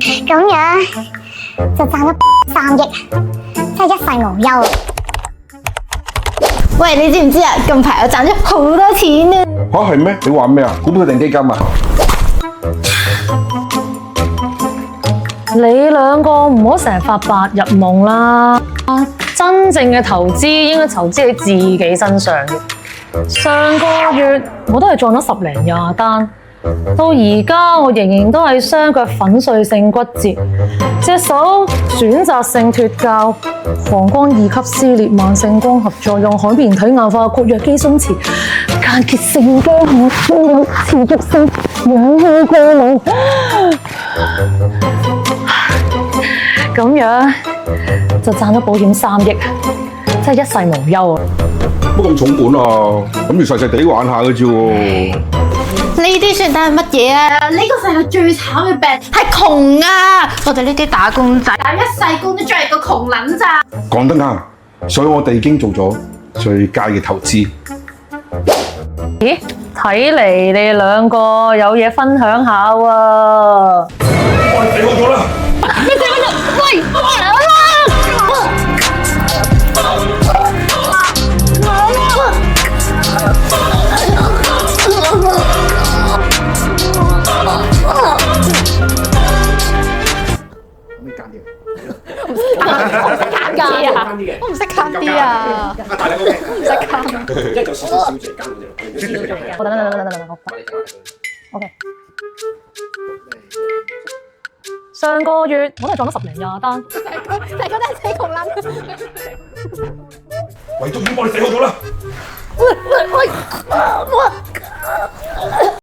咁樣就賺咗3億，真係一世無憂。喂，你知唔知啊？近排我賺咗好多錢啊！吓係咩？你玩咩啊？股票定基金啊？你兩個唔好成日發白日夢啦！真正嘅投資應該投資喺自己身上嘅。上個月我都係撞咗10零20單，到而家我仍然都係雙腳粉碎性骨折，隻手選擇性脫臼，膀胱2級撕裂，慢性光合作用，海綿體硬化，括約肌鬆弛，間歇性僵硬，持續性氧氣過勞。咁樣就賺咗保險3億，真係一世無憂啊！乜咁重本啊？諗住細細地玩下嘅啫喎。呢啲算得係乜嘢啊？呢個世界最慘嘅病係窮啊！我哋呢啲打工仔打一世工都仲係個窮撚咋？講得啱，所以我哋已經做咗最佳嘅投資。咦，睇嚟你哋兩個有嘢分享下喎。喂，你好咗啦！喂，我唔識慳啲啊！大力 OK， 唔識慳。一嚿少少小姐間嗰啲。等，OK。上個月我都係撞咗10零20單，成個都係死窮撚。喂，終於幫你死好咗啦！喂！